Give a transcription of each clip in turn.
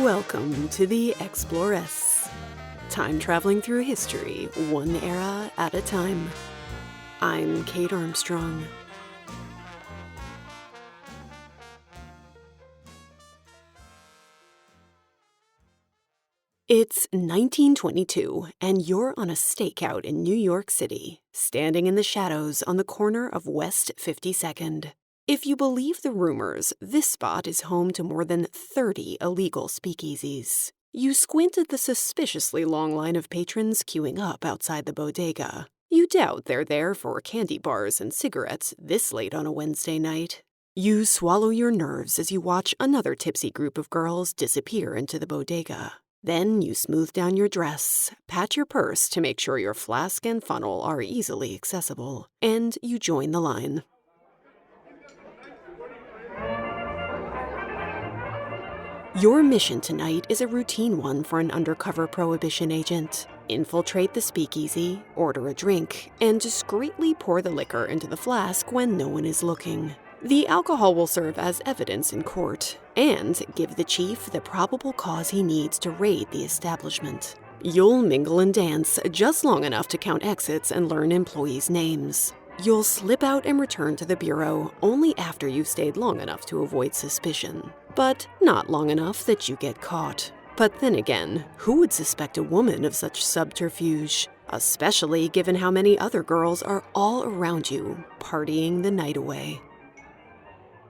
Welcome to the Explorers, time traveling through history, one era at a time. I'm Kate Armstrong. It's 1922, and you're on a stakeout in New York City, standing in the shadows on the corner of West 52nd. If you believe the rumors, this spot is home to more than 30 illegal speakeasies. You squint at the suspiciously long line of patrons queuing up outside the bodega. You doubt they're there for candy bars and cigarettes this late on a Wednesday night. You swallow your nerves as you watch another tipsy group of girls disappear into the bodega. Then you smooth down your dress, pat your purse to make sure your flask and funnel are easily accessible, and you join the line. Your mission tonight is a routine one for an undercover prohibition agent. Infiltrate the speakeasy, order a drink, and discreetly pour the liquor into the flask when no one is looking. The alcohol will serve as evidence in court and give the chief the probable cause he needs to raid the establishment. You'll mingle and dance just long enough to count exits and learn employees' names. You'll slip out and return to the bureau only after you've stayed long enough to avoid suspicion, but not long enough that you get caught. But then again, who would suspect a woman of such subterfuge, especially given how many other girls are all around you, partying the night away?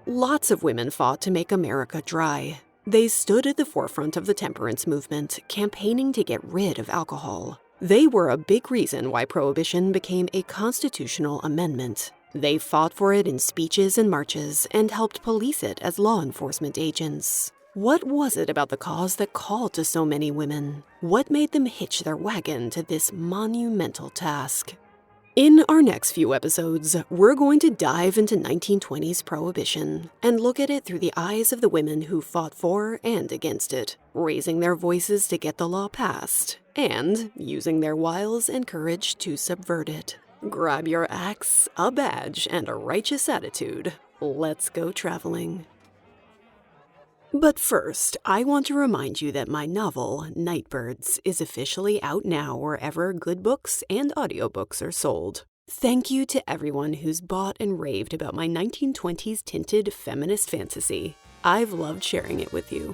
Lots of women fought to make America dry. They stood at the forefront of the temperance movement, campaigning to get rid of alcohol. They were a big reason why Prohibition became a constitutional amendment. They fought for it in speeches and marches and helped police it as law enforcement agents. What was it about the cause that called to so many women? What made them hitch their wagon to this monumental task? In our next few episodes, we're going to dive into 1920s Prohibition and look at it through the eyes of the women who fought for and against it, raising their voices to get the law passed, and using their wiles and courage to subvert it. Grab your axe, a badge, and a righteous attitude. Let's go traveling. But first, I want to remind you that my novel, Nightbirds, is officially out now wherever good books and audiobooks are sold. Thank you to everyone who's bought and raved about my 1920s tinted feminist fantasy. I've loved sharing it with you.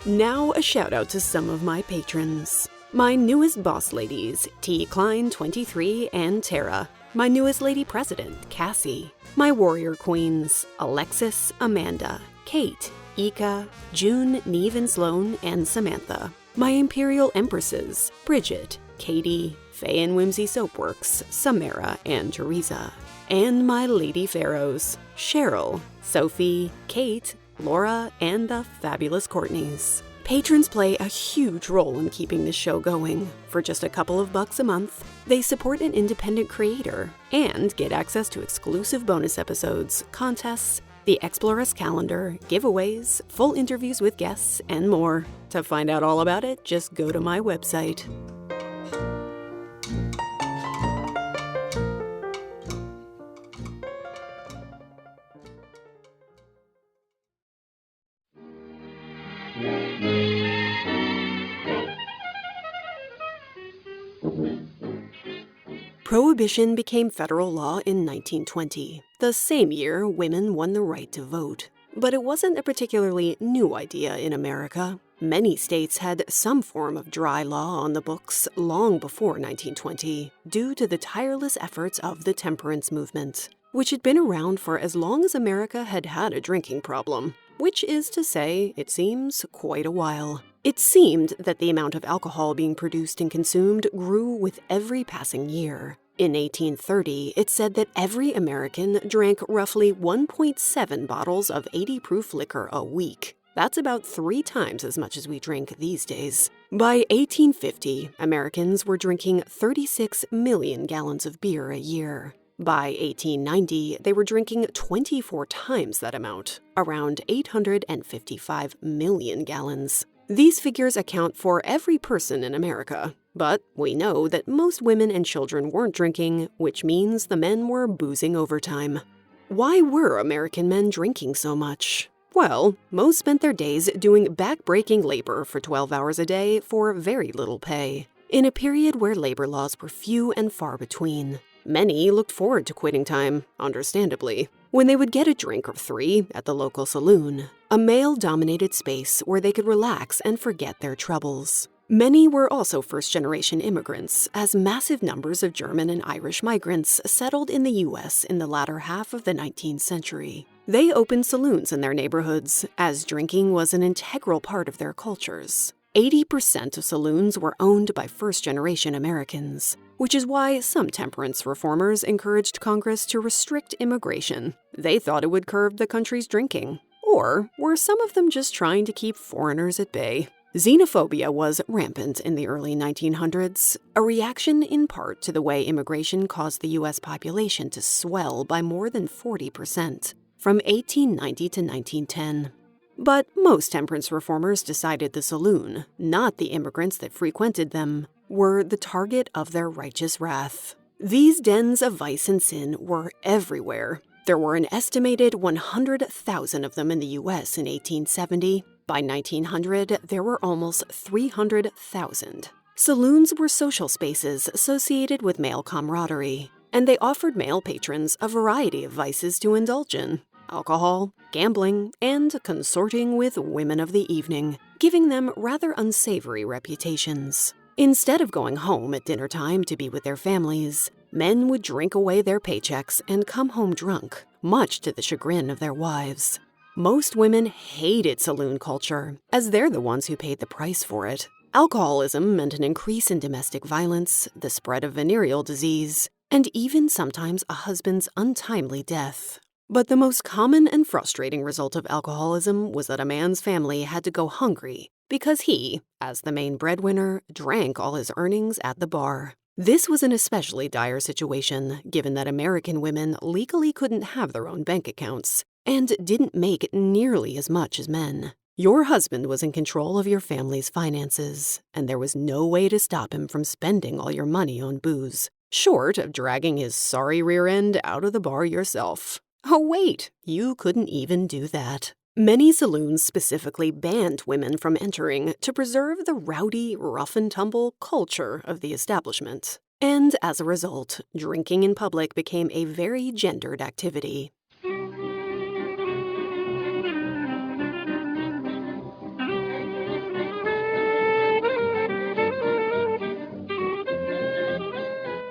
Now a shout out to some of my patrons. My newest boss ladies, T. Klein 23 and Tara. My newest lady president, Cassie. My warrior queens, Alexis, Amanda, Kate, Ika, June, Neve and Sloan, and Samantha. My imperial empresses, Bridget, Katie, Faye and Whimsy Soapworks, Samara, and Teresa. And my lady pharaohs, Cheryl, Sophie, Kate, Laura, and the fabulous Courtneys. Patrons play a huge role in keeping this show going. For just a couple of bucks a month, they support an independent creator and get access to exclusive bonus episodes, contests, the Explorers calendar, giveaways, full interviews with guests, and more. To find out all about it, just go to my website. Prohibition became federal law in 1920, the same year women won the right to vote. But it wasn't a particularly new idea in America. Many states had some form of dry law on the books long before 1920, due to the tireless efforts of the temperance movement, which had been around for as long as America had had a drinking problem, which is to say, it seems, quite a while. It seemed that the amount of alcohol being produced and consumed grew with every passing year. In 1830, it said that every American drank roughly 1.7 bottles of 80-proof liquor a week. That's about 3 times as much as we drink these days. By 1850, Americans were drinking 36 million gallons of beer a year. By 1890, they were drinking 24 times that amount, around 855 million gallons. These figures account for every person in America, but we know that most women and children weren't drinking, which means the men were boozing overtime. Why were American men drinking so much? Well, most spent their days doing back-breaking labor for 12 hours a day for very little pay, in a period where labor laws were few and far between. Many looked forward to quitting time, understandably, when they would get a drink or three at the local saloon, a male-dominated space where they could relax and forget their troubles. Many were also first-generation immigrants, as massive numbers of German and Irish migrants settled in the U.S. in the latter half of the 19th century. They opened saloons in their neighborhoods, as drinking was an integral part of their cultures. 80% of saloons were owned by first-generation Americans, which is why some temperance reformers encouraged Congress to restrict immigration. They thought it would curb the country's drinking. Or were some of them just trying to keep foreigners at bay? Xenophobia was rampant in the early 1900s, a reaction in part to the way immigration caused the U.S. population to swell by more than 40% from 1890 to 1910. But most temperance reformers decided the saloon, not the immigrants that frequented them, were the target of their righteous wrath. These dens of vice and sin were everywhere. There were an estimated 100,000 of them in the U.S. in 1870. By 1900, there were almost 300,000. Saloons were social spaces associated with male camaraderie, and they offered male patrons a variety of vices to indulge in: alcohol, gambling, and consorting with women of the evening, giving them rather unsavory reputations. Instead of going home at dinner time to be with their families, men would drink away their paychecks and come home drunk, much to the chagrin of their wives. Most women hated saloon culture, as they're the ones who paid the price for it. Alcoholism meant an increase in domestic violence, the spread of venereal disease, and even sometimes a husband's untimely death. But the most common and frustrating result of alcoholism was that a man's family had to go hungry because he, as the main breadwinner, drank all his earnings at the bar. This was an especially dire situation, given that American women legally couldn't have their own bank accounts and didn't make nearly as much as men. Your husband was in control of your family's finances, and there was no way to stop him from spending all your money on booze, short of dragging his sorry rear end out of the bar yourself. Oh wait, you couldn't even do that. Many saloons specifically banned women from entering to preserve the rowdy, rough-and-tumble culture of the establishment. And as a result, drinking in public became a very gendered activity.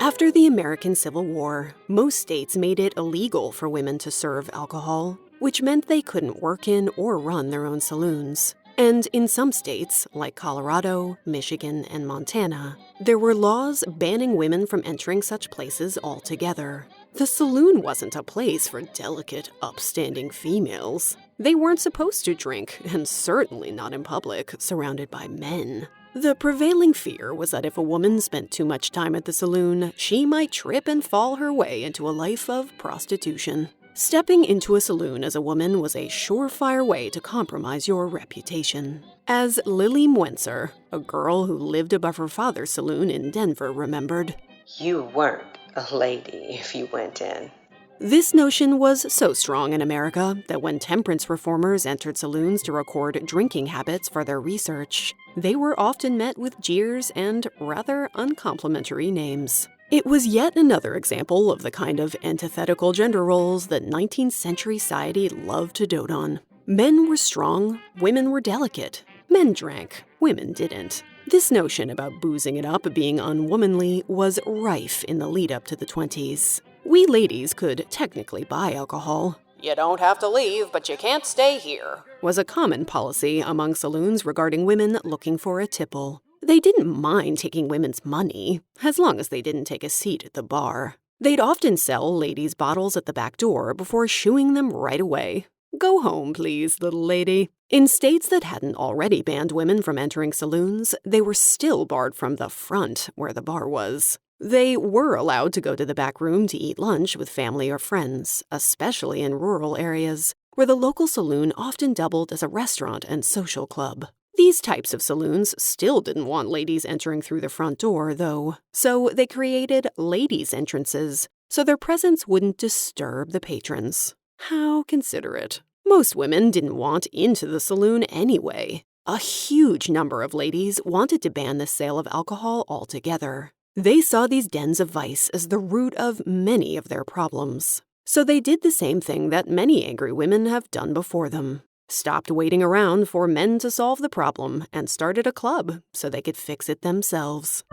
After the American Civil War, most states made it illegal for women to serve alcohol, which meant they couldn't work in or run their own saloons. And in some states, like Colorado, Michigan, and Montana, there were laws banning women from entering such places altogether. The saloon wasn't a place for delicate, upstanding females. They weren't supposed to drink, and certainly not in public, surrounded by men. The prevailing fear was that if a woman spent too much time at the saloon, she might trip and fall her way into a life of prostitution. Stepping into a saloon as a woman was a surefire way to compromise your reputation. As Lily Mwenser, a girl who lived above her father's saloon in Denver, remembered, "You weren't a lady if you went in." This notion was so strong in America that when temperance reformers entered saloons to record drinking habits for their research, they were often met with jeers and rather uncomplimentary names. It was yet another example of the kind of antithetical gender roles that 19th century society loved to dote on. Men were strong, women were delicate. Men drank, women didn't. This notion about boozing it up being unwomanly was rife in the lead-up to the 20s. We ladies could technically buy alcohol. "You don't have to leave, but you can't stay here," was a common policy among saloons regarding women looking for a tipple. They didn't mind taking women's money, as long as they didn't take a seat at the bar. They'd often sell ladies' bottles at the back door before shooing them right away. "Go home, please, little lady." In states that hadn't already banned women from entering saloons, they were still barred from the front, where the bar was. They were allowed to go to the back room to eat lunch with family or friends, especially in rural areas, where the local saloon often doubled as a restaurant and social club. These types of saloons still didn't want ladies entering through the front door, though, so they created ladies' entrances, so their presence wouldn't disturb the patrons. How considerate. Most women didn't want into the saloon anyway. A huge number of ladies wanted to ban the sale of alcohol altogether. They saw these dens of vice as the root of many of their problems. So they did the same thing that many angry women have done before them. Stopped waiting around for men to solve the problem and started a club so they could fix it themselves.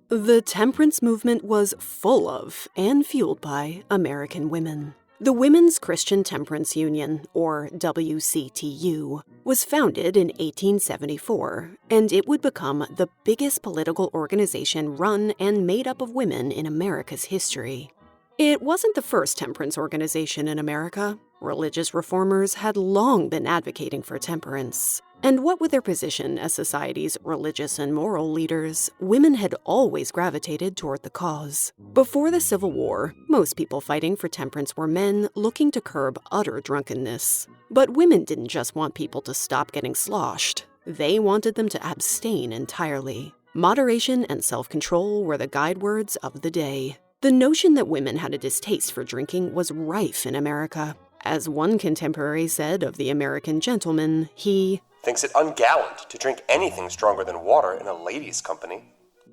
The temperance movement was full of and fueled by American women. The Women's Christian Temperance Union, or WCTU, was founded in 1874, and it would become the biggest political organization run and made up of women in America's history. It wasn't the first temperance organization in America. Religious reformers had long been advocating for temperance. And what with their position as society's religious and moral leaders, women had always gravitated toward the cause. Before the Civil War, most people fighting for temperance were men looking to curb utter drunkenness. But women didn't just want people to stop getting sloshed. They wanted them to abstain entirely. Moderation and self-control were the guide words of the day. The notion that women had a distaste for drinking was rife in America. As one contemporary said of the American gentleman, he thinks it ungallant to drink anything stronger than water in a lady's company.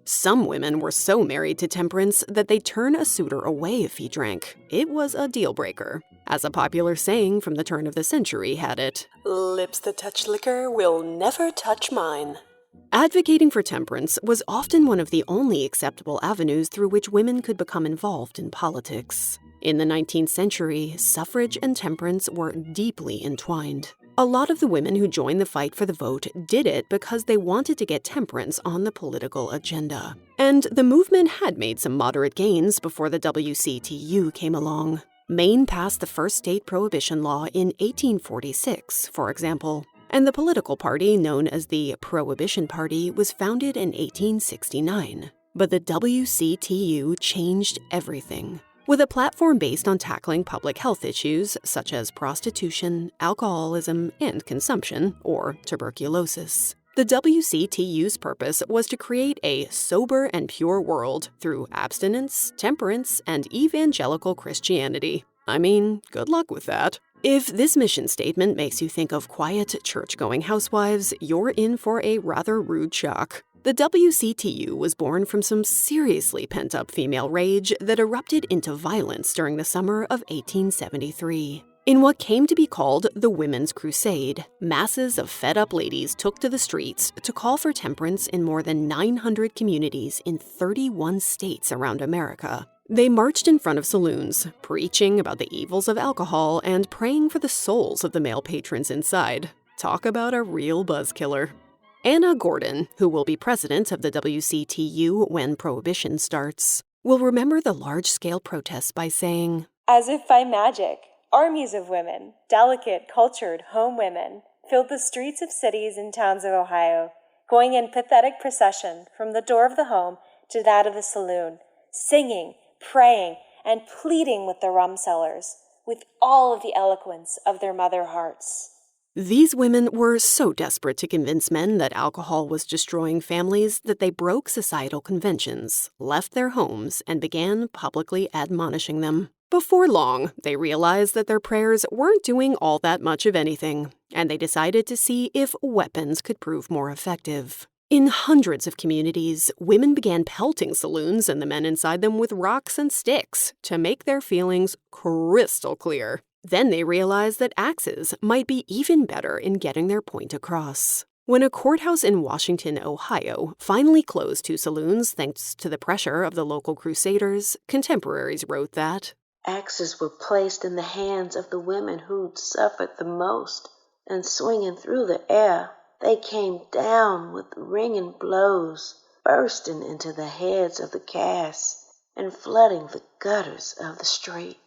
Some women were so married to temperance that they'd turn a suitor away if he drank. It was a deal breaker. As a popular saying from the turn of the century had it, "Lips that touch liquor will never touch mine." Advocating for temperance was often one of the only acceptable avenues through which women could become involved in politics. In the 19th century, suffrage and temperance were deeply entwined. A lot of the women who joined the fight for the vote did it because they wanted to get temperance on the political agenda. And the movement had made some moderate gains before the WCTU came along. Maine passed the first state prohibition law in 1846, for example. And the political party known as the Prohibition Party was founded in 1869. But the WCTU changed everything. With a platform based on tackling public health issues such as prostitution, alcoholism, and consumption, or tuberculosis. The WCTU's purpose was to create a sober and pure world through abstinence, temperance, and evangelical Christianity. I mean, good luck with that. If this mission statement makes you think of quiet, church-going housewives, you're in for a rather rude shock. The WCTU was born from some seriously pent-up female rage that erupted into violence during the summer of 1873. In what came to be called the Women's Crusade, masses of fed-up ladies took to the streets to call for temperance in more than 900 communities in 31 states around America. They marched in front of saloons, preaching about the evils of alcohol and praying for the souls of the male patrons inside. Talk about a real buzzkiller. Anna Gordon, who will be president of the WCTU when Prohibition starts, will remember the large-scale protests by saying, "As if by magic, armies of women, delicate, cultured, home women, filled the streets of cities and towns of Ohio, going in pathetic procession from the door of the home to that of the saloon, singing, praying, and pleading with the rum sellers, with all of the eloquence of their mother hearts." These women were so desperate to convince men that alcohol was destroying families that they broke societal conventions, left their homes, and began publicly admonishing them. Before long, they realized that their prayers weren't doing all that much of anything, and they decided to see if weapons could prove more effective. In hundreds of communities, women began pelting saloons and the men inside them with rocks and sticks to make their feelings crystal clear. Then they realized that axes might be even better in getting their point across. When a courthouse in Washington, Ohio, finally closed 2 saloons thanks to the pressure of the local crusaders, contemporaries wrote that, Axes were placed in the hands of the women who'd suffered the most, and swinging through the air, they came down with ringing blows, bursting into the heads of the cast and flooding the gutters of the street.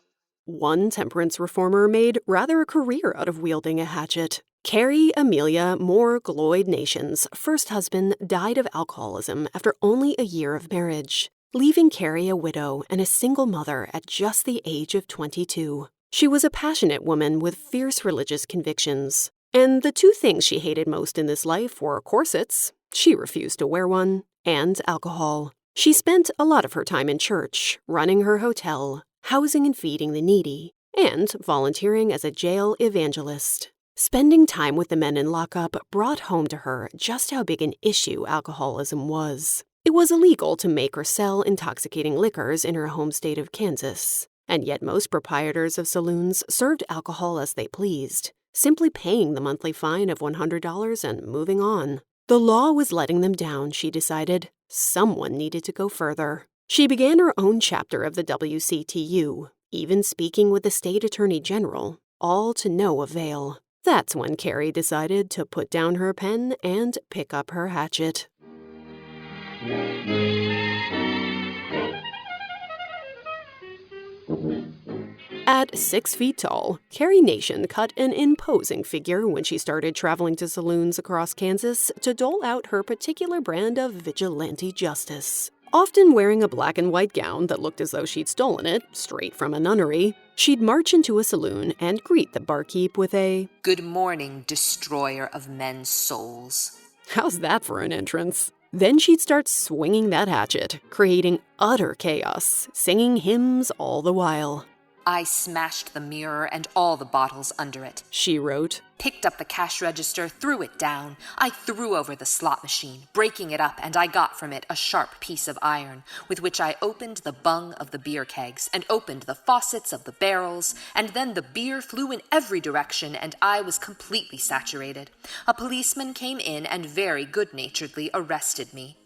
One temperance reformer made rather a career out of wielding a hatchet. Carrie Amelia Moore Gloyd Nation's first husband died of alcoholism after only a year of marriage, leaving Carrie a widow and a single mother at just the age of 22. She was a passionate woman with fierce religious convictions. And the two things she hated most in this life were corsets, she refused to wear one, and alcohol. She spent a lot of her time in church, running her hotel, housing and feeding the needy, and volunteering as a jail evangelist. Spending time with the men in lockup brought home to her just how big an issue alcoholism was. It was illegal to make or sell intoxicating liquors in her home state of Kansas, and yet most proprietors of saloons served alcohol as they pleased, simply paying the monthly fine of $100 and moving on. The law was letting them down, she decided. Someone needed to go further. She began her own chapter of the WCTU, even speaking with the state attorney general, all to no avail. That's when Carrie decided to put down her pen and pick up her hatchet. At 6 feet tall, Carrie Nation cut an imposing figure when she started traveling to saloons across Kansas to dole out her particular brand of vigilante justice. Often wearing a black and white gown that looked as though she'd stolen it straight from a nunnery, she'd march into a saloon and greet the barkeep with a, "Good morning, destroyer of men's souls." "How's that for an entrance?" Then she'd start swinging that hatchet, creating utter chaos, singing hymns all the while. "I smashed the mirror and all the bottles under it," she wrote. "Picked up the cash register, threw it down. I threw over the slot machine, breaking it up, and I got from it a sharp piece of iron, with which I opened the bung of the beer kegs, and opened the faucets of the barrels, and then the beer flew in every direction, and I was completely saturated. A policeman came in and very good-naturedly arrested me."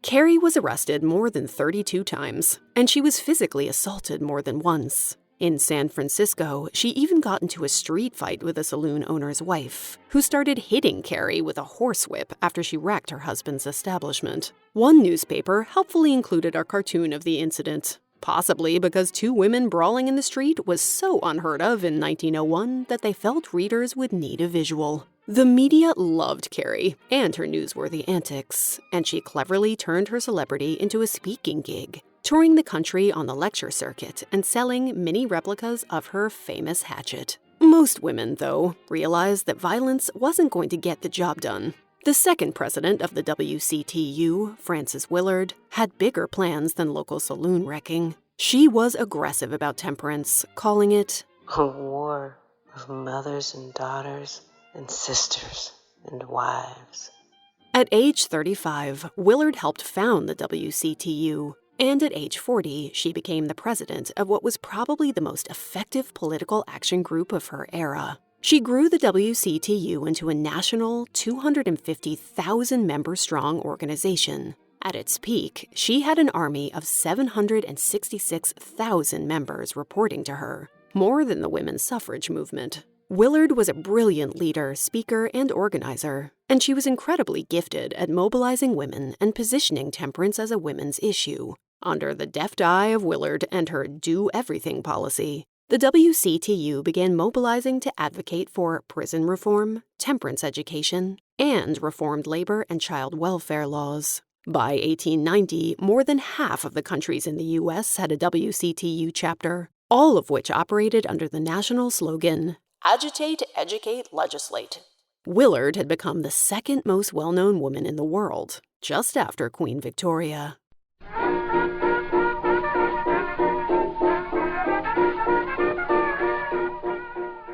Carrie was arrested more than 32 times, and she was physically assaulted more than once. In San Francisco, she even got into a street fight with a saloon owner's wife, who started hitting Carrie with a horsewhip after she wrecked her husband's establishment. One newspaper helpfully included a cartoon of the incident, possibly because two women brawling in the street was so unheard of in 1901 that they felt readers would need a visual. The media loved Carrie and her newsworthy antics, and she cleverly turned her celebrity into a speaking gig, touring the country on the lecture circuit and selling mini replicas of her famous hatchet. Most women, though, realized that violence wasn't going to get the job done. The second president of the WCTU, Frances Willard, had bigger plans than local saloon wrecking. She was aggressive about temperance, calling it a war of mothers and daughters and sisters and wives. At age 35, Willard helped found the WCTU. And at age 40, she became the president of what was probably the most effective political action group of her era. She grew the WCTU into a national, 250,000-member-strong organization. At its peak, she had an army of 766,000 members reporting to her, more than the women's suffrage movement. Willard was a brilliant leader, speaker, and organizer, and she was incredibly gifted at mobilizing women and positioning temperance as a women's issue. Under the deft eye of Willard and her do-everything policy, the WCTU began mobilizing to advocate for prison reform, temperance education, and reformed labor and child welfare laws. By 1890, more than half of the countries in the U.S. had a WCTU chapter, all of which operated under the national slogan, "Agitate, educate, legislate." Willard had become the second most well-known woman in the world, just after Queen Victoria.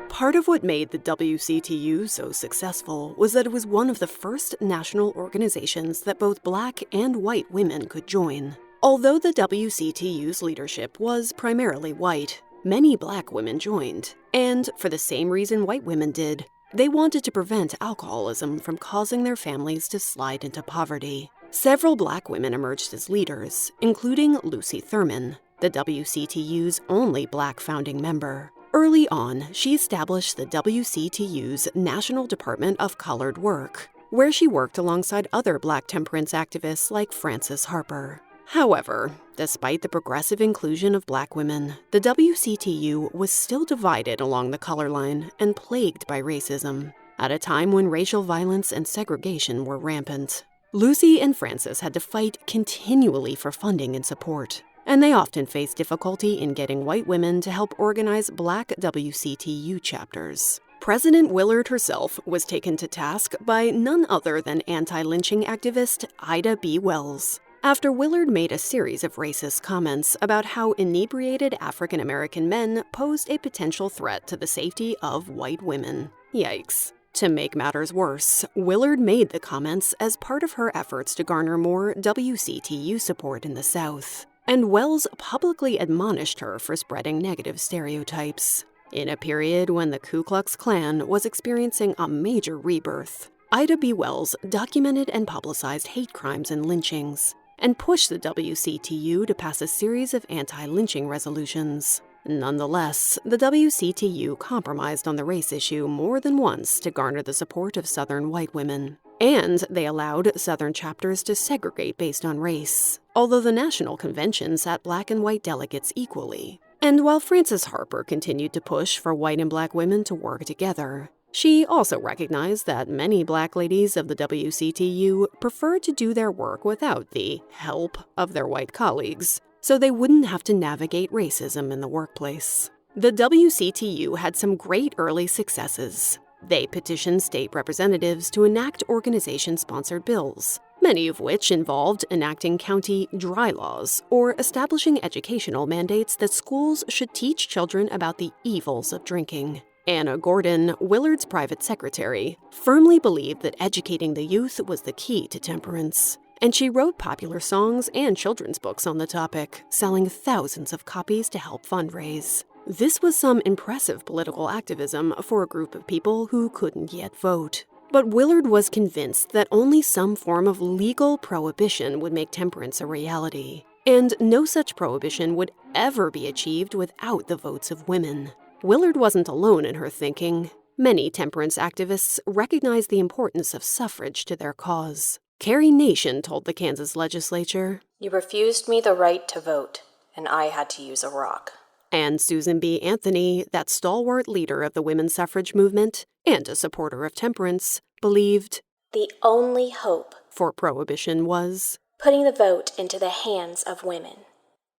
Part of what made the WCTU so successful was that it was one of the first national organizations that both black and white women could join. Although the WCTU's leadership was primarily white, many black women joined, and for the same reason white women did. They wanted to prevent alcoholism from causing their families to slide into poverty. Several black women emerged as leaders, including Lucy Thurman, the WCTU's only black founding member. Early on, she established the WCTU's National Department of Colored Work, where she worked alongside other black temperance activists like Frances Harper. However, despite the progressive inclusion of black women, the WCTU was still divided along the color line and plagued by racism, at a time when racial violence and segregation were rampant. Lucy and Frances had to fight continually for funding and support, and they often faced difficulty in getting white women to help organize black WCTU chapters. President Willard herself was taken to task by none other than anti-lynching activist Ida B. Wells, after Willard made a series of racist comments about how inebriated African American men posed a potential threat to the safety of white women. Yikes. To make matters worse, Willard made the comments as part of her efforts to garner more WCTU support in the South, and Wells publicly admonished her for spreading negative stereotypes. In a period when the Ku Klux Klan was experiencing a major rebirth, Ida B. Wells documented and publicized hate crimes and lynchings, and pushed the WCTU to pass a series of anti-lynching resolutions. Nonetheless, the WCTU compromised on the race issue more than once to garner the support of Southern white women. And they allowed Southern chapters to segregate based on race, although the National Convention sat black and white delegates equally. And while Frances Harper continued to push for white and black women to work together, she also recognized that many black ladies of the WCTU preferred to do their work without the help of their white colleagues, so they wouldn't have to navigate racism in the workplace. The WCTU had some great early successes. They petitioned state representatives to enact organization-sponsored bills, many of which involved enacting county dry laws or establishing educational mandates that schools should teach children about the evils of drinking. Anna Gordon, Willard's private secretary, firmly believed that educating the youth was the key to temperance, and she wrote popular songs and children's books on the topic, selling thousands of copies to help fundraise. This was some impressive political activism for a group of people who couldn't yet vote. But Willard was convinced that only some form of legal prohibition would make temperance a reality, and no such prohibition would ever be achieved without the votes of women. Willard wasn't alone in her thinking. Many temperance activists recognized the importance of suffrage to their cause. Carrie Nation told the Kansas legislature, "You refused me the right to vote, and I had to use a rock." And Susan B. Anthony, that stalwart leader of the women's suffrage movement and a supporter of temperance, believed The only hope for prohibition was putting the vote into the hands of women.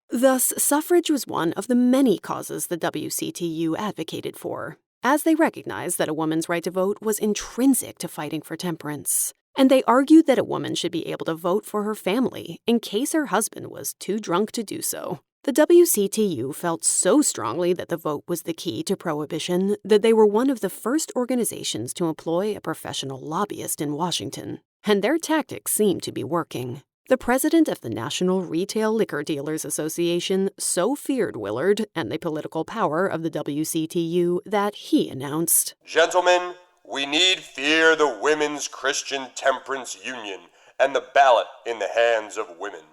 Thus, suffrage was one of the many causes the WCTU advocated for, as they recognized that a woman's right to vote was intrinsic to fighting for temperance. And they argued that a woman should be able to vote for her family in case her husband was too drunk to do so. The WCTU felt so strongly that the vote was the key to prohibition that they were one of the first organizations to employ a professional lobbyist in Washington, and their tactics seemed to be working. The president of the National Retail Liquor Dealers Association so feared Willard and the political power of the WCTU that he announced, "Gentlemen, we need fear the Women's Christian Temperance Union and the ballot in the hands of women.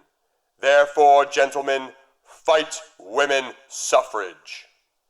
Therefore, gentlemen, fight women suffrage."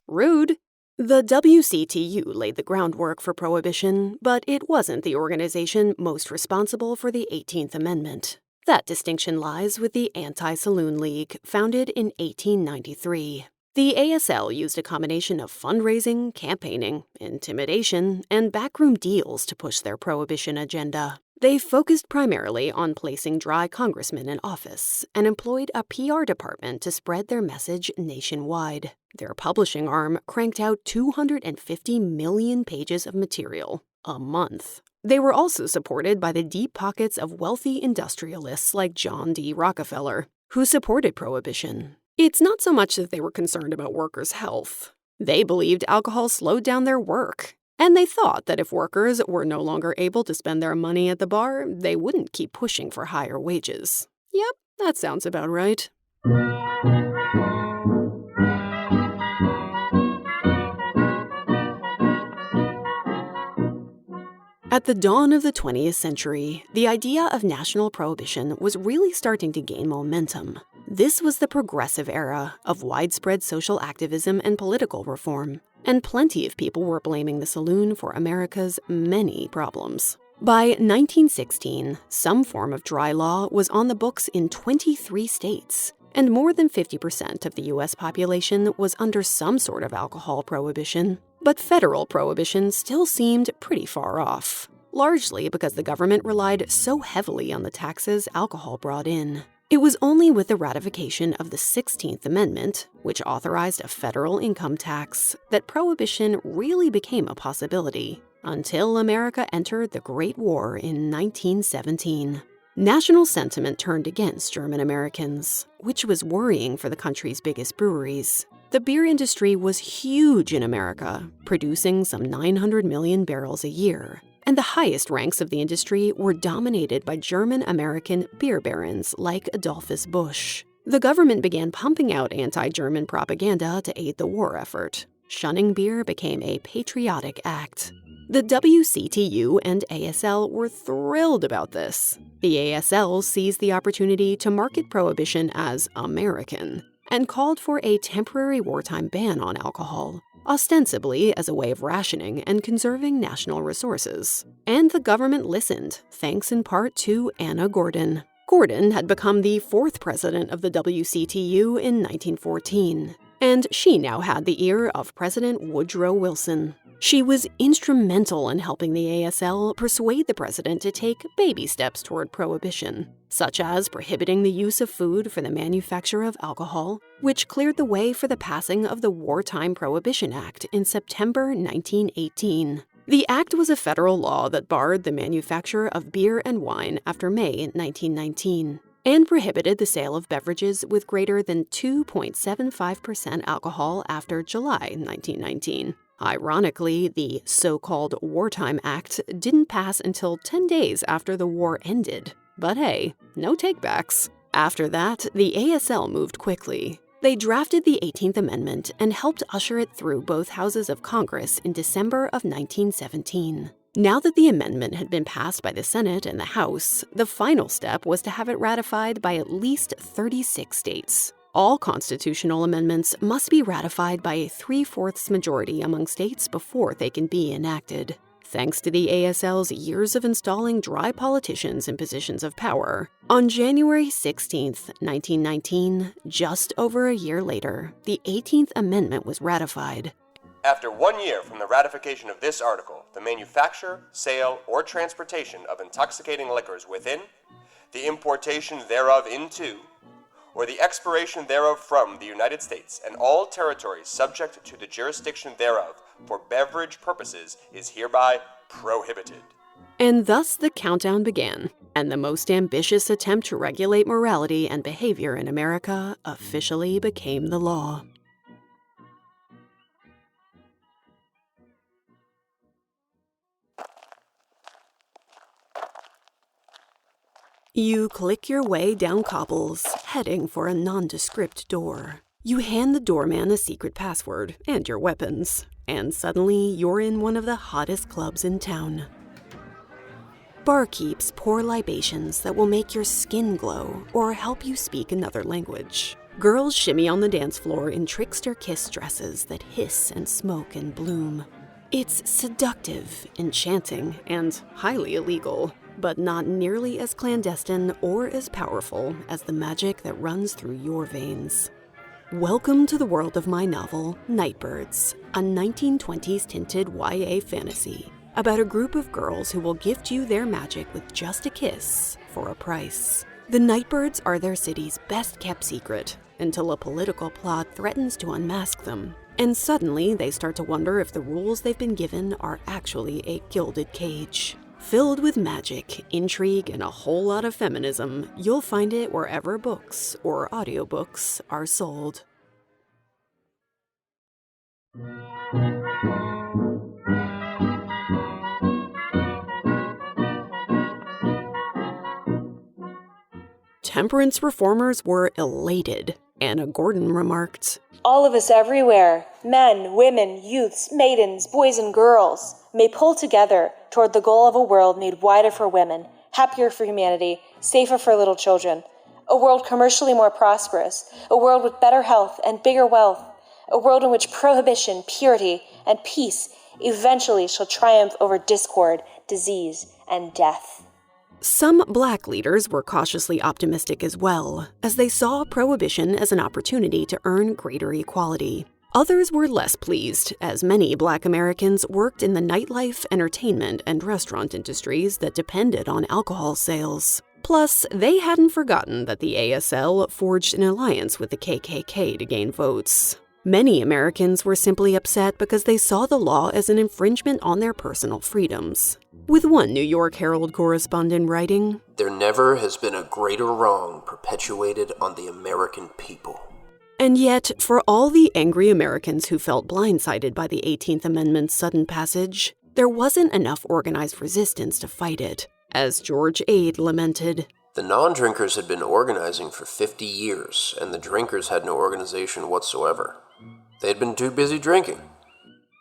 Rude. The WCTU laid the groundwork for prohibition, but it wasn't the organization most responsible for the 18th Amendment. That distinction lies with the Anti-Saloon League, founded in 1893. The ASL used a combination of fundraising, campaigning, intimidation, and backroom deals to push their prohibition agenda. They focused primarily on placing dry congressmen in office and employed a PR department to spread their message nationwide. Their publishing arm cranked out 250 million pages of material a month. They were also supported by the deep pockets of wealthy industrialists like John D. Rockefeller, who supported prohibition. It's not so much that they were concerned about workers' health. They believed alcohol slowed down their work, and they thought that if workers were no longer able to spend their money at the bar, they wouldn't keep pushing for higher wages. Yep, that sounds about right. At the dawn of the 20th century, the idea of national prohibition was really starting to gain momentum. This was the progressive era of widespread social activism and political reform, and plenty of people were blaming the saloon for America's many problems. By 1916, some form of dry law was on the books in 23 states, and more than 50% of the U.S. population was under some sort of alcohol prohibition. But federal prohibition still seemed pretty far off, largely because the government relied so heavily on the taxes alcohol brought in. It was only with the ratification of the 16th Amendment, which authorized a federal income tax, that prohibition really became a possibility, until America entered the Great War in 1917. National sentiment turned against German Americans, which was worrying for the country's biggest breweries. The beer industry was huge in America, producing some 900 million barrels a year, and the highest ranks of the industry were dominated by German-American beer barons like Adolphus Busch. The government began pumping out anti-German propaganda to aid the war effort. Shunning beer became a patriotic act. The WCTU and ASL were thrilled about this. The ASL seized the opportunity to market prohibition as American and called for a temporary wartime ban on alcohol, ostensibly as a way of rationing and conserving national resources. And the government listened, thanks in part to Anna Gordon. Gordon had become the fourth president of the WCTU in 1914, and she now had the ear of President Woodrow Wilson. She was instrumental in helping the ASL persuade the president to take baby steps toward prohibition, such as prohibiting the use of food for the manufacture of alcohol, which cleared the way for the passing of the Wartime Prohibition Act in September 1918. The act was a federal law that barred the manufacture of beer and wine after May 1919, and prohibited the sale of beverages with greater than 2.75% alcohol after July 1919. Ironically, the so-called Wartime Act didn't pass until 10 days after the war ended. But hey, no takebacks. After that, the ASL moved quickly. They drafted the 18th Amendment and helped usher it through both houses of Congress in December of 1917. Now that the amendment had been passed by the Senate and the House, the final step was to have it ratified by at least 36 states. All constitutional amendments must be ratified by a 3/4 majority among states before they can be enacted. Thanks to the ASL's years of installing dry politicians in positions of power, on January 16, 1919, just over a year later, the 18th Amendment was ratified. After 1 year from the ratification of this article, the manufacture, sale, or transportation of intoxicating liquors within, the importation thereof into, or the expiration thereof from the United States and all territories subject to the jurisdiction thereof for beverage purposes is hereby prohibited. And thus the countdown began, and the most ambitious attempt to regulate morality and behavior in America officially became the law. You click your way down cobbles, heading for a nondescript door. You hand the doorman a secret password and your weapons, and suddenly you're in one of the hottest clubs in town. Barkeeps pour libations that will make your skin glow or help you speak another language. Girls shimmy on the dance floor in trickster kiss dresses that hiss and smoke and bloom. It's seductive, enchanting, and highly illegal, but not nearly as clandestine or as powerful as the magic that runs through your veins. Welcome to the world of my novel, Nightbirds, a 1920s tinted YA fantasy about a group of girls who will gift you their magic with just a kiss for a price. The Nightbirds are their city's best-kept secret until a political plot threatens to unmask them, and suddenly they start to wonder if the rules they've been given are actually a gilded cage. Filled with magic, intrigue, and a whole lot of feminism, you'll find it wherever books or audiobooks are sold. Temperance reformers were elated. Anna Gordon remarked, All of us everywhere, men, women, youths, maidens, boys, and girls, may pull together toward the goal of a world made wider for women, happier for humanity, safer for little children, a world commercially more prosperous, a world with better health and bigger wealth, a world in which prohibition, purity, and peace eventually shall triumph over discord, disease, and death. Some Black leaders were cautiously optimistic as well, as they saw prohibition as an opportunity to earn greater equality. Others were less pleased, as many Black Americans worked in the nightlife, entertainment, and restaurant industries that depended on alcohol sales. Plus, they hadn't forgotten that the ASL forged an alliance with the KKK to gain votes. Many Americans were simply upset because they saw the law as an infringement on their personal freedoms. With one New York Herald correspondent writing, "There never has been a greater wrong perpetuated on the American people." And yet, for all the angry Americans who felt blindsided by the 18th Amendment's sudden passage, there wasn't enough organized resistance to fight it, as George Ade lamented. The non-drinkers had been organizing for 50 years, and the drinkers had no organization whatsoever. They had been too busy drinking.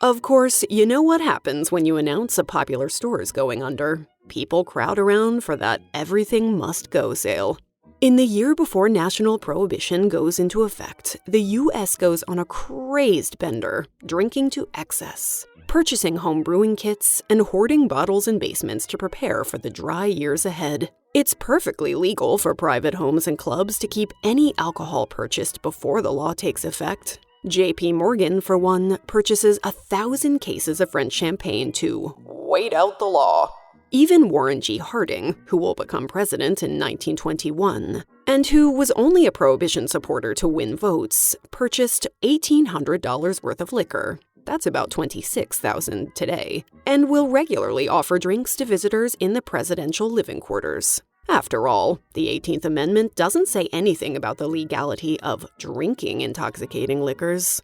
Of course, you know what happens when you announce a popular store is going under. People crowd around for that everything must go sale. In the year before national prohibition goes into effect, the U.S. goes on a crazed bender, drinking to excess, purchasing home brewing kits, and hoarding bottles in basements to prepare for the dry years ahead. It's perfectly legal for private homes and clubs to keep any alcohol purchased before the law takes effect. J.P. Morgan, for one, purchases 1,000 cases of French champagne to wait out the law. Even Warren G. Harding, who will become president in 1921, and who was only a Prohibition supporter to win votes, purchased $1,800 worth of liquor. That's about $26,000 today, and will regularly offer drinks to visitors in the presidential living quarters. After all, the 18th Amendment doesn't say anything about the legality of drinking intoxicating liquors.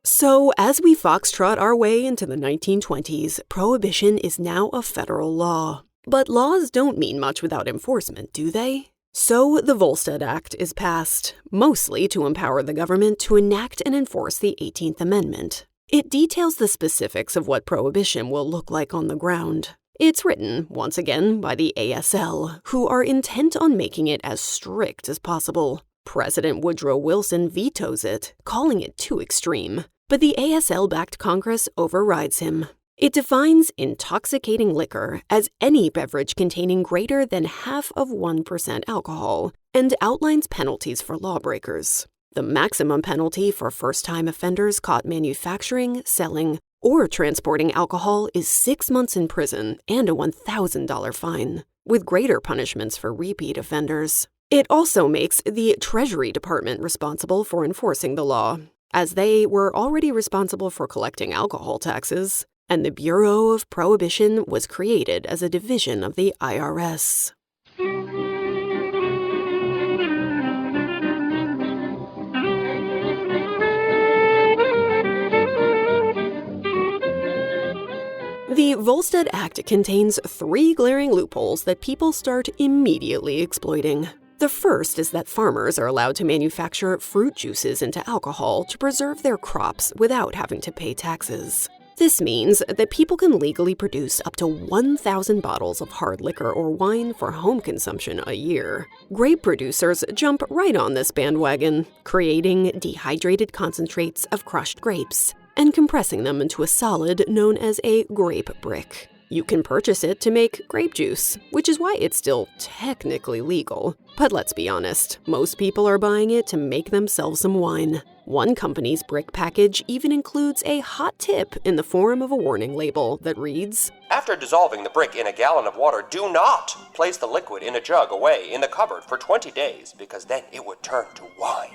So, as we foxtrot our way into the 1920s, Prohibition is now a federal law. But laws don't mean much without enforcement, do they? So, the Volstead Act is passed, mostly to empower the government to enact and enforce the 18th Amendment. It details the specifics of what Prohibition will look like on the ground. It's written, once again, by the ASL, who are intent on making it as strict as possible. President Woodrow Wilson vetoes it, calling it too extreme. But the ASL-backed Congress overrides him. It defines intoxicating liquor as any beverage containing greater than 0.5% alcohol and outlines penalties for lawbreakers. The maximum penalty for first-time offenders caught manufacturing, selling, or transporting alcohol is 6 months in prison and a $1,000 fine, with greater punishments for repeat offenders. It also makes the Treasury Department responsible for enforcing the law, as they were already responsible for collecting alcohol taxes, and the Bureau of Prohibition was created as a division of the IRS. The Volstead Act contains 3 glaring loopholes that people start immediately exploiting. The first is that farmers are allowed to manufacture fruit juices into alcohol to preserve their crops without having to pay taxes. This means that people can legally produce up to 1,000 bottles of hard liquor or wine for home consumption a year. Grape producers jump right on this bandwagon, creating dehydrated concentrates of crushed grapes and compressing them into a solid known as a grape brick. You can purchase it to make grape juice, which is why it's still technically legal. But let's be honest, most people are buying it to make themselves some wine. One company's brick package even includes a hot tip in the form of a warning label that reads, After dissolving the brick in a gallon of water, do not place the liquid in a jug away in the cupboard for 20 days, because then it would turn to wine.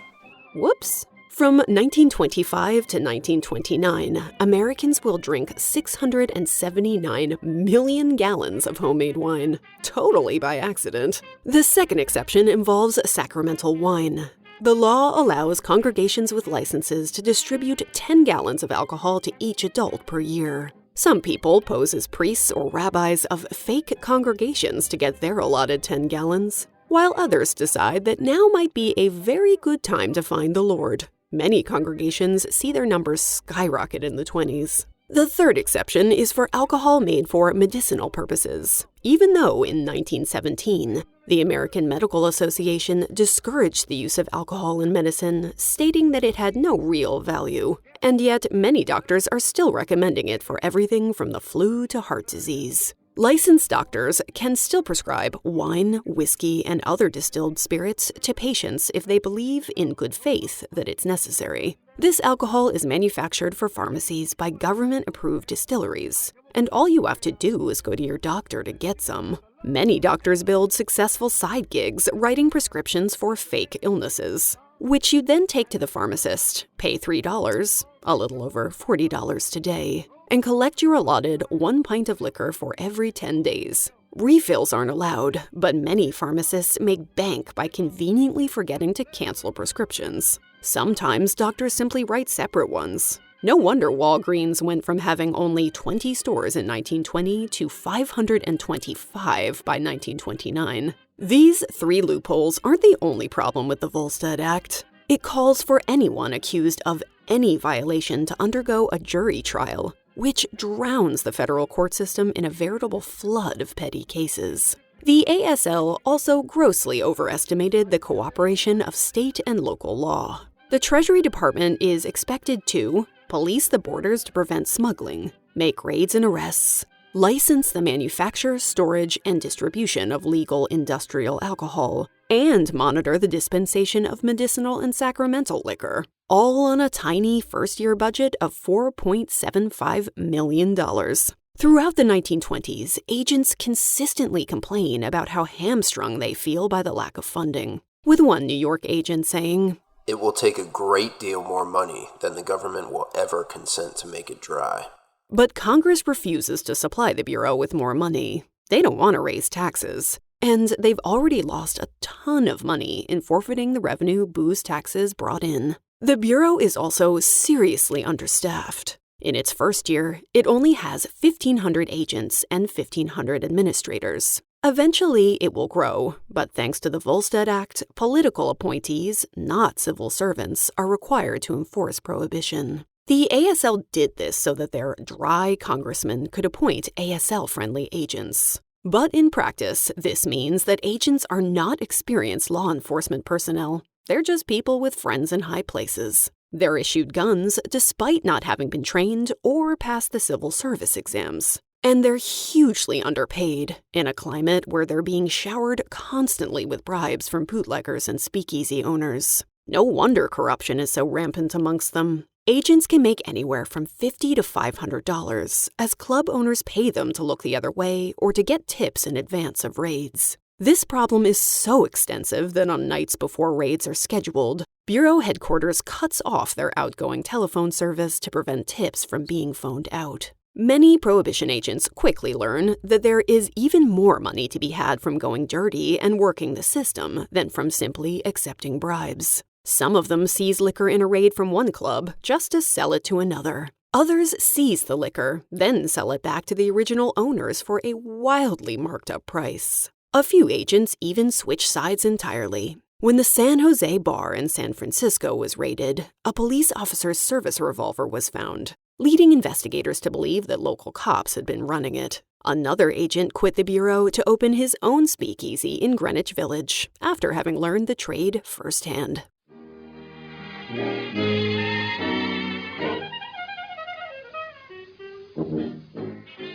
Whoops. From 1925 to 1929, Americans will drink 679 million gallons of homemade wine, totally by accident. The second exception involves sacramental wine. The law allows congregations with licenses to distribute 10 gallons of alcohol to each adult per year. Some people pose as priests or rabbis of fake congregations to get their allotted 10 gallons, while others decide that now might be a very good time to find the Lord. Many congregations see their numbers skyrocket in the 20s. The third exception is for alcohol made for medicinal purposes, even though in 1917, the American Medical Association discouraged the use of alcohol in medicine, stating that it had no real value. And yet, many doctors are still recommending it for everything from the flu to heart disease. Licensed doctors can still prescribe wine, whiskey, and other distilled spirits to patients if they believe in good faith that it's necessary. This alcohol is manufactured for pharmacies by government-approved distilleries, and all you have to do is go to your doctor to get some. Many doctors build successful side gigs writing prescriptions for fake illnesses, which you then take to the pharmacist, pay $3, a little over $40 today, and collect your allotted 1 pint of liquor for every 10 days. Refills aren't allowed, but many pharmacists make bank by conveniently forgetting to cancel prescriptions. Sometimes doctors simply write separate ones. No wonder Walgreens went from having only 20 stores in 1920 to 525 by 1929. These 3 loopholes aren't the only problem with the Volstead Act. It calls for anyone accused of any violation to undergo a jury trial, which drowns the federal court system in a veritable flood of petty cases. The ASL also grossly overestimated the cooperation of state and local law. The Treasury Department is expected to police the borders to prevent smuggling, make raids and arrests, license the manufacture, storage, and distribution of legal industrial alcohol, and monitor the dispensation of medicinal and sacramental liquor, all on a tiny first-year budget of $4.75 million. Throughout the 1920s, agents consistently complain about how hamstrung they feel by the lack of funding, with one New York agent saying, "It will take a great deal more money than the government will ever consent to make it dry." But Congress refuses to supply the Bureau with more money. They don't want to raise taxes. And they've already lost a ton of money in forfeiting the revenue booze taxes brought in. The Bureau is also seriously understaffed. In its first year, it only has 1,500 agents and 1,500 administrators. Eventually, it will grow, but thanks to the Volstead Act, political appointees, not civil servants, are required to enforce prohibition. The ASL did this so that their dry congressmen could appoint ASL-friendly agents. But in practice, this means that agents are not experienced law enforcement personnel. They're just people with friends in high places. They're issued guns despite not having been trained or passed the civil service exams. And they're hugely underpaid in a climate where they're being showered constantly with bribes from bootleggers and speakeasy owners. No wonder corruption is so rampant amongst them. Agents can make anywhere from $50 to $500 as club owners pay them to look the other way or to get tips in advance of raids. This problem is so extensive that on nights before raids are scheduled, Bureau headquarters cuts off their outgoing telephone service to prevent tips from being phoned out. Many prohibition agents quickly learn that there is even more money to be had from going dirty and working the system than from simply accepting bribes. Some of them seize liquor in a raid from one club just to sell it to another. Others seize the liquor, then sell it back to the original owners for a wildly marked up price. A few agents even switch sides entirely. When the San Jose bar in San Francisco was raided, a police officer's service revolver was found, leading investigators to believe that local cops had been running it. Another agent quit the Bureau to open his own speakeasy in Greenwich Village after having learned the trade firsthand.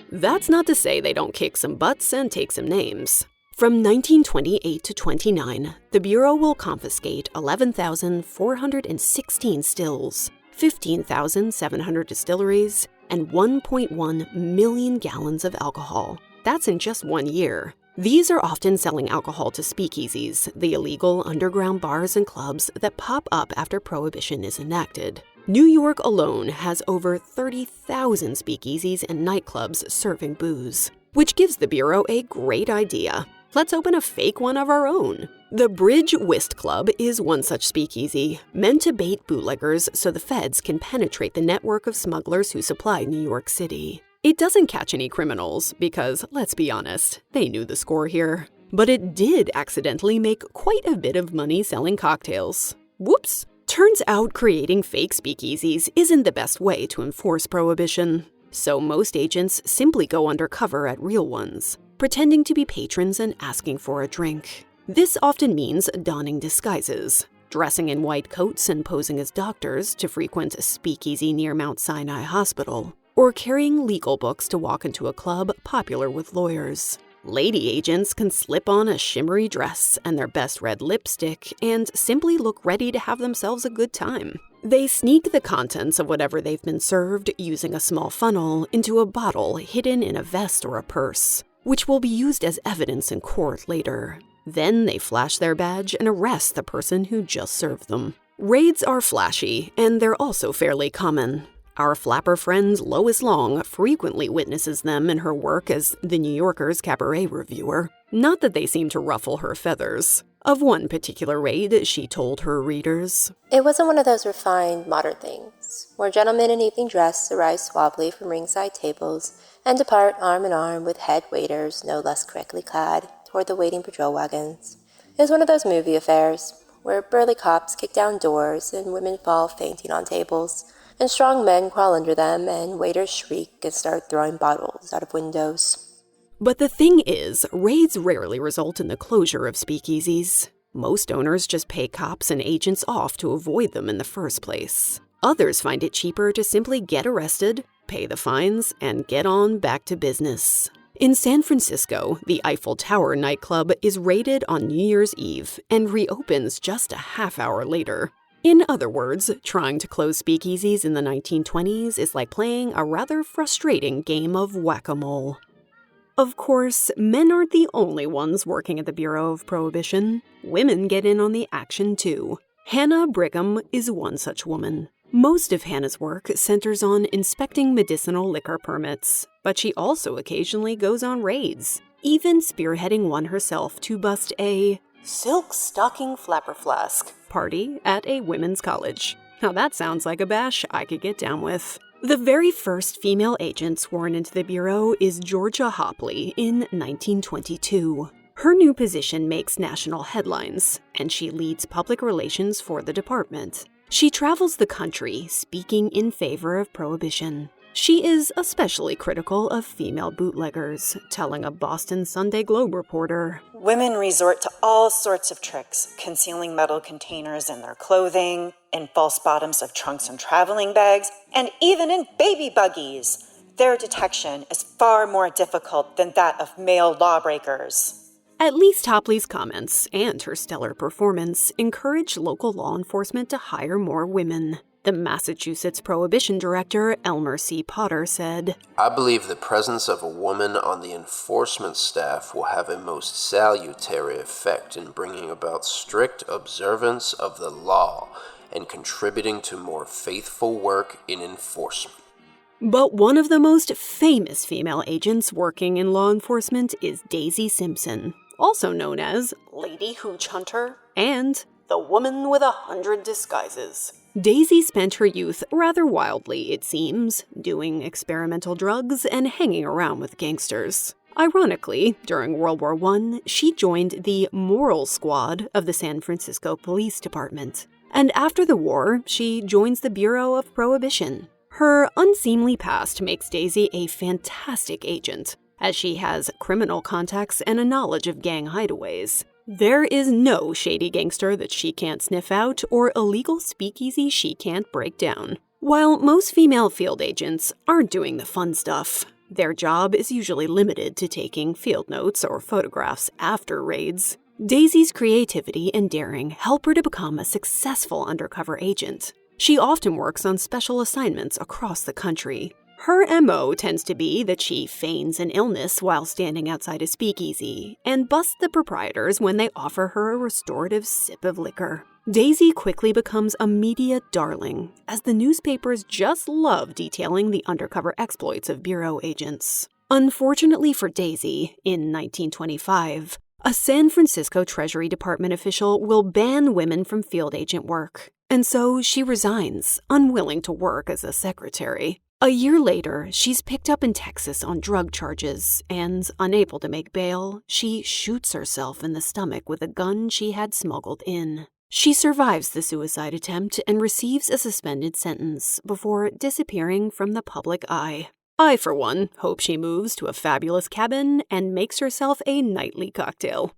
That's not to say they don't kick some butts and take some names. From 1928 to 29, the Bureau will confiscate 11,416 stills, 15,700 distilleries, and 1.1 million gallons of alcohol. That's in just 1 year. These are often selling alcohol to speakeasies, the illegal underground bars and clubs that pop up after Prohibition is enacted. New York alone has over 30,000 speakeasies and nightclubs serving booze, which gives the Bureau a great idea. Let's open a fake one of our own. The Bridge Whist Club is one such speakeasy, meant to bait bootleggers so the feds can penetrate the network of smugglers who supply New York City. It doesn't catch any criminals because, let's be honest, they knew the score here. But it did accidentally make quite a bit of money selling cocktails. Whoops! Turns out creating fake speakeasies isn't the best way to enforce prohibition. So most agents simply go undercover at real ones, pretending to be patrons and asking for a drink. This often means donning disguises, dressing in white coats and posing as doctors to frequent a speakeasy near Mount Sinai Hospital, or carrying legal books to walk into a club popular with lawyers. Lady agents can slip on a shimmery dress and their best red lipstick and simply look ready to have themselves a good time. They sneak the contents of whatever they've been served using a small funnel into a bottle hidden in a vest or a purse. which will be used as evidence in court later. Then they flash their badge and arrest the person who just served them. Raids are flashy, and they're also fairly common. Our flapper friend Lois Long frequently witnesses them in her work as the New Yorker's cabaret reviewer. Not that they seem to ruffle her feathers. Of one particular raid, she told her readers, "It wasn't one of those refined, modern things, where gentlemen in evening dress arrive suavely from ringside tables and depart arm in arm with head waiters no less correctly clad toward the waiting patrol wagons. It was one of those movie affairs, where burly cops kick down doors and women fall fainting on tables, and strong men crawl under them, and waiters shriek and start throwing bottles out of windows." But the thing is, raids rarely result in the closure of speakeasies. Most owners just pay cops and agents off to avoid them in the first place. Others find it cheaper to simply get arrested, pay the fines, and get on back to business. In San Francisco, the Eiffel Tower nightclub is raided on New Year's Eve and reopens just a half hour later. In other words, trying to close speakeasies in the 1920s is like playing a rather frustrating game of whack-a-mole. Of course, men aren't the only ones working at the Bureau of Prohibition. Women get in on the action too. Hannah Brigham is one such woman. Most of Hannah's work centers on inspecting medicinal liquor permits, but she also occasionally goes on raids, even spearheading one herself to bust a silk stocking flapper flask party at a women's college. Now that sounds like a bash I could get down with. The very first female agent sworn into the Bureau is Georgia Hopley in 1922. Her new position makes national headlines, and she leads public relations for the department. She travels the country speaking in favor of prohibition. She is especially critical of female bootleggers, telling a Boston Sunday Globe reporter, "Women resort to all sorts of tricks, concealing metal containers in their clothing, in false bottoms of trunks and traveling bags, and even in baby buggies. Their detection is far more difficult than that of male lawbreakers." At least Hopley's comments and her stellar performance encourage local law enforcement to hire more women. The Massachusetts Prohibition Director, Elmer C. Potter, said, "I believe the presence of a woman on the enforcement staff will have a most salutary effect in bringing about strict observance of the law and contributing to more faithful work in enforcement." But one of the most famous female agents working in law enforcement is Daisy Simpson, also known as Lady Hooch Hunter and the Woman with 100 Disguises. Daisy spent her youth rather wildly, it seems, doing experimental drugs and hanging around with gangsters. Ironically, during World War I, she joined the Moral Squad of the San Francisco Police Department. And after the war, she joins the Bureau of Prohibition. Her unseemly past makes Daisy a fantastic agent, as she has criminal contacts and a knowledge of gang hideaways. There is no shady gangster that she can't sniff out or illegal speakeasy she can't break down. While most female field agents aren't doing the fun stuff, their job is usually limited to taking field notes or photographs after raids. Daisy's creativity and daring help her to become a successful undercover agent. She often works on special assignments across the country. Her MO tends to be that she feigns an illness while standing outside a speakeasy and busts the proprietors when they offer her a restorative sip of liquor. Daisy quickly becomes a media darling, as the newspapers just love detailing the undercover exploits of Bureau agents. Unfortunately for Daisy, in 1925, a San Francisco Treasury Department official will ban women from field agent work, and so she resigns, unwilling to work as a secretary. A year later, she's picked up in Texas on drug charges, and, unable to make bail, she shoots herself in the stomach with a gun she had smuggled in. She survives the suicide attempt and receives a suspended sentence before disappearing from the public eye. I, for one, hope she moves to a fabulous cabin and makes herself a nightly cocktail.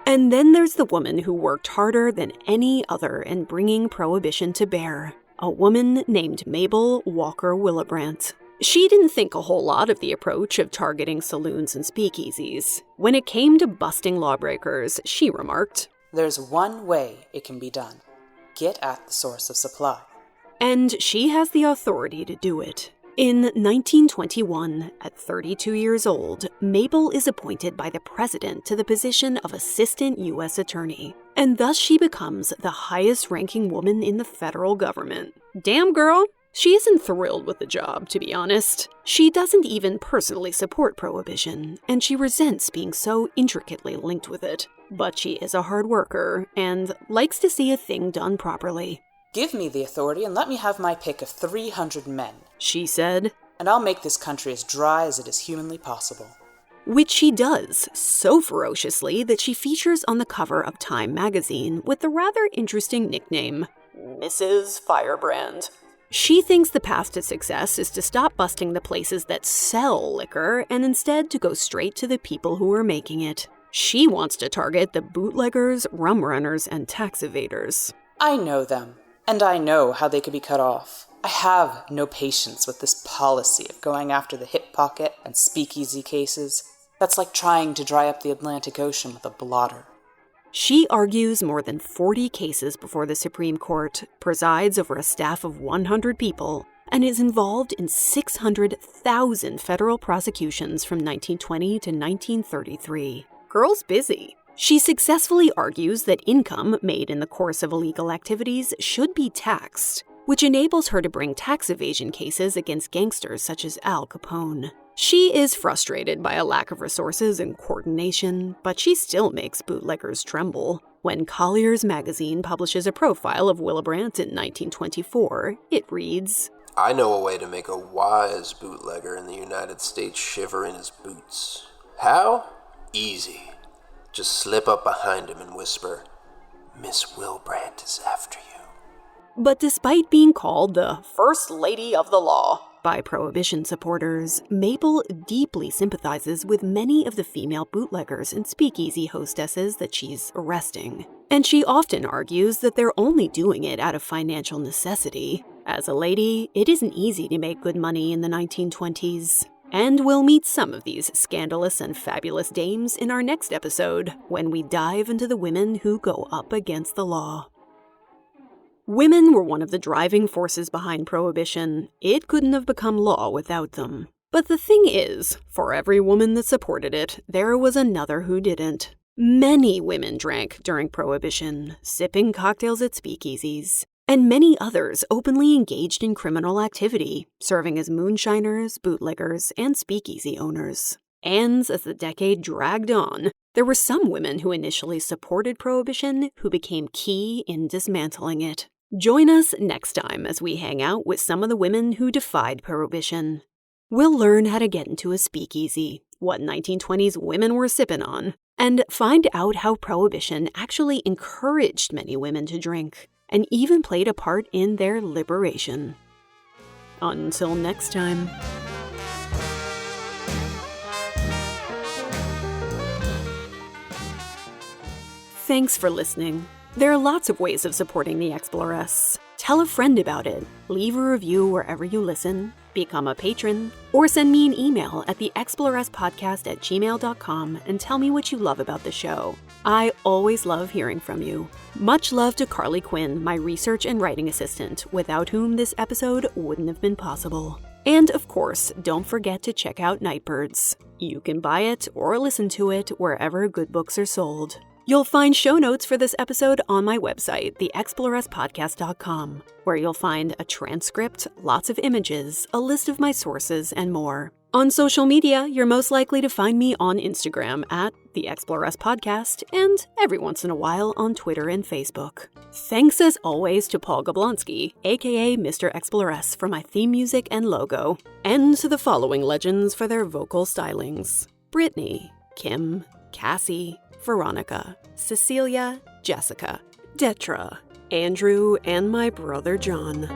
And then there's the woman who worked harder than any other in bringing prohibition to bear, a woman named Mabel Walker Willebrandt. She didn't think a whole lot of the approach of targeting saloons and speakeasies. When it came to busting lawbreakers, she remarked, "There's one way it can be done. Get at the source of supply. And she has the authority to do it. In 1921, at 32 years old, Mabel is appointed by the president to the position of Assistant U.S. Attorney, and thus she becomes the highest-ranking woman in the federal government. Damn, girl! She isn't thrilled with the job, to be honest. She doesn't even personally support Prohibition, and she resents being so intricately linked with it. But she is a hard worker, and likes to see a thing done properly. "Give me the authority and let me have my pick of 300 men," she said. "and I'll make this country as dry as it is humanly possible." Which she does, so ferociously that she features on the cover of Time magazine with the rather interesting nickname, Mrs. Firebrand. She thinks the path to success is to stop busting the places that sell liquor and instead to go straight to the people who are making it. She wants to target the bootleggers, rum runners, and tax evaders. I know them, and I know how they could be cut off. I have no patience with this policy of going after the hip pocket and speakeasy cases. That's like trying to dry up the Atlantic Ocean with a blotter. She argues more than 40 cases before the Supreme Court, presides over a staff of 100 people, and is involved in 600,000 federal prosecutions from 1920 to 1933. Girl's busy. She successfully argues that income made in the course of illegal activities should be taxed, which enables her to bring tax evasion cases against gangsters such as Al Capone. She is frustrated by a lack of resources and coordination, but she still makes bootleggers tremble. When Collier's magazine publishes a profile of Willebrandt in 1924, it reads, "I know a way to make a wise bootlegger in the United States shiver in his boots. How? Easy. Just slip up behind him and whisper, 'Miss Willebrandt is after you.'" But despite being called the First Lady of the Law by Prohibition supporters, Mabel deeply sympathizes with many of the female bootleggers and speakeasy hostesses that she's arresting. And she often argues that they're only doing it out of financial necessity. As a lady, it isn't easy to make good money in the 1920s. And we'll meet some of these scandalous and fabulous dames in our next episode, when we dive into the women who go up against the law. Women were one of the driving forces behind Prohibition. It couldn't have become law without them. But the thing is, for every woman that supported it, there was another who didn't. Many women drank during Prohibition, sipping cocktails at speakeasies. And many others openly engaged in criminal activity, serving as moonshiners, bootleggers, and speakeasy owners. And as the decade dragged on, there were some women who initially supported Prohibition who became key in dismantling it. Join us next time as we hang out with some of the women who defied Prohibition. We'll learn how to get into a speakeasy, what 1920s women were sipping on, and find out how Prohibition actually encouraged many women to drink, and even played a part in their liberation. Until next time. Thanks for listening. There are lots of ways of supporting the Exploress. Tell a friend about it, leave a review wherever you listen, become a patron, or send me an email at theexploresspodcast@gmail.com and tell me what you love about the show. I always love hearing from you. Much love to Carly Quinn, my research and writing assistant, without whom this episode wouldn't have been possible. And of course, don't forget to check out Nightbirds. You can buy it or listen to it wherever good books are sold. You'll find show notes for this episode on my website, theexploresspodcast.com, where you'll find a transcript, lots of images, a list of my sources, and more. On social media, you're most likely to find me on Instagram at The Exploress Podcast, and every once in a while on Twitter and Facebook. Thanks as always to Paul Gablonsky, aka Mr. Exploress, for my theme music and logo, and to the following legends for their vocal stylings: Brittany, Kim, Cassie, Veronica, Cecilia, Jessica, Detra, Andrew, and my brother John.